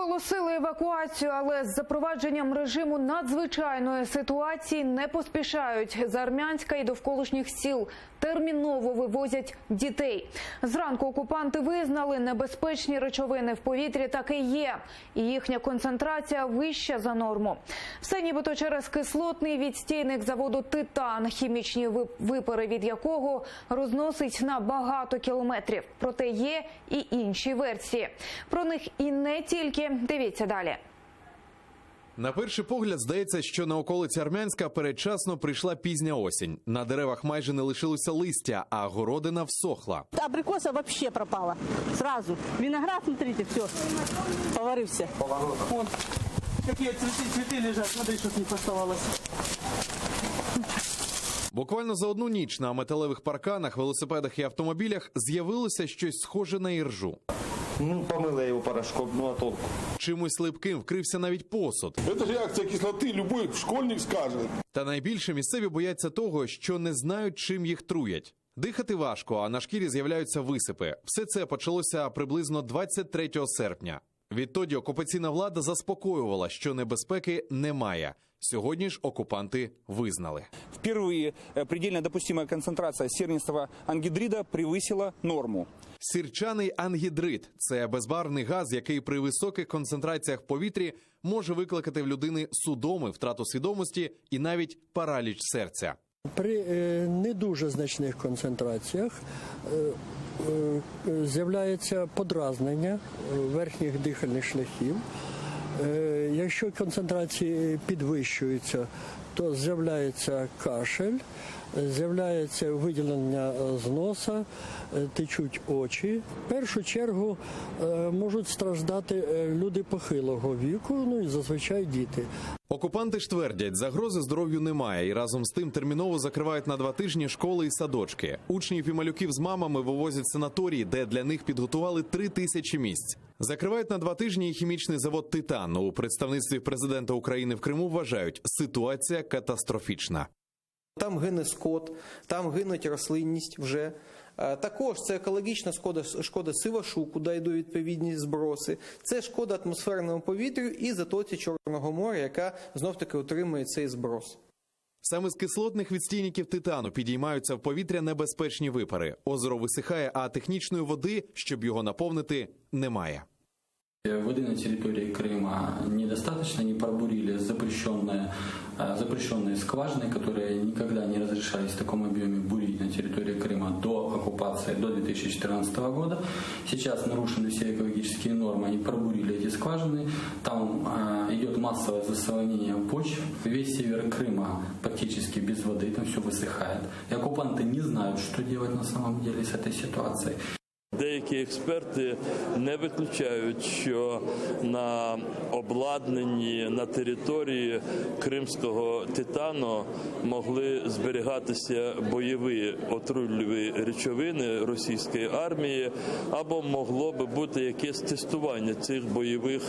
Оголосили евакуацію, але з запровадженням режиму надзвичайної ситуації не поспішають. З Армянська і довколишніх сіл терміново вивозять дітей. Зранку окупанти визнали, небезпечні речовини в повітрі таки є. І їхня концентрація вища за норму. Все нібито через кислотний відстійник заводу «Титан», хімічні випари від якого розносить на багато кілометрів. Проте є і інші версії. Про них і не тільки. Дивіться далі. На перший погляд здається, що на околиці Армянська передчасно прийшла пізня осінь. На деревах майже не лишилося листя, а городина всохла. Абрикоса вообще пропала. Сразу. Виноград, смотрите, все, поварився. Вон, какие цветы лежат, смотри, что не поставалось. Буквально за одну ніч на металевих парканах, велосипедах і автомобілях з'явилося щось схоже на іржу. Помыла я его порошком, а толку? Чимось липким вкрився навіть посуд. Это реакция кислоты, любой школьник скажет. Та найбільше місцеві бояться того, що не знають, чим їх труять. Дихати важко, а на шкірі з'являються висипи. Все це почалося приблизно 23 серпня. Відтоді окупаційна влада заспокоювала, що небезпеки немає. Сьогодні ж окупанти визнали. Впервые предельно допустимая концентрация сернистого ангидрида превысила норму. Сірчаний ангідрид – це безбарвний газ, який при високих концентраціях в повітрі може викликати в людини судоми, втрату свідомості і навіть параліч серця. При не дуже значних концентраціях з'являється подразнення верхніх дихальних шляхів. Якщо концентрації підвищуються, то з'являється кашель, з'являється виділення з носа, течуть очі. В першу чергу можуть страждати люди похилого віку, ну і зазвичай діти. Окупанти ж твердять, загрози здоров'ю немає і разом з тим терміново закривають на 2 тижні школи і садочки. Учнів і малюків з мамами вивозять в санаторії, де для них підготували 3000 місць. Закривають на 2 тижні і хімічний завод «Титан». У представництві президента України в Криму вважають, ситуація катастрофічна. Там гине скот, там гинуть рослинність вже. Також це екологічна шкода Сивашу, куди йдуть відповідні зброси. Це шкода атмосферному повітрю і затоці Чорного моря, яка знов-таки отримує цей зброс. Саме з кислотних відстійників «Титану» підіймаються в повітря небезпечні випари. Озеро висихає, а технічної води, щоб його наповнити, немає. Воды на территории Крыма недостаточно, не пробурили запрещенные скважины, которые никогда не разрешались в таком объеме бурить на территории Крыма до оккупации, до 2014 года. Сейчас нарушены все экологические нормы, они пробурили эти скважины, там идет массовое засолонение почв. Весь север Крыма практически без воды, там все высыхает. И оккупанты не знают, что делать на самом деле с этой ситуацией. Деякі експерти не виключають, що на обладнанні на території кримського «Титану» могли зберігатися бойові отруйливі речовини російської армії, або могло би бути якесь тестування цих бойових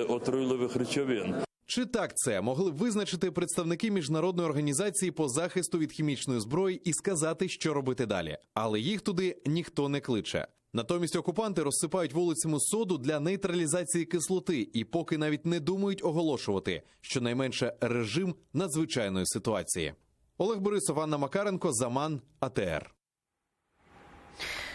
отруйливих речовин. Чи так це могли б визначити представники Міжнародної організації по захисту від хімічної зброї і сказати, що робити далі? Але їх туди ніхто не кличе. Натомість окупанти розсипають вулицями соду для нейтралізації кислоти і поки навіть не думають оголошувати, щонайменше режим надзвичайної ситуації. Олег Борисов, Анна Макаренко, Заман, АТР.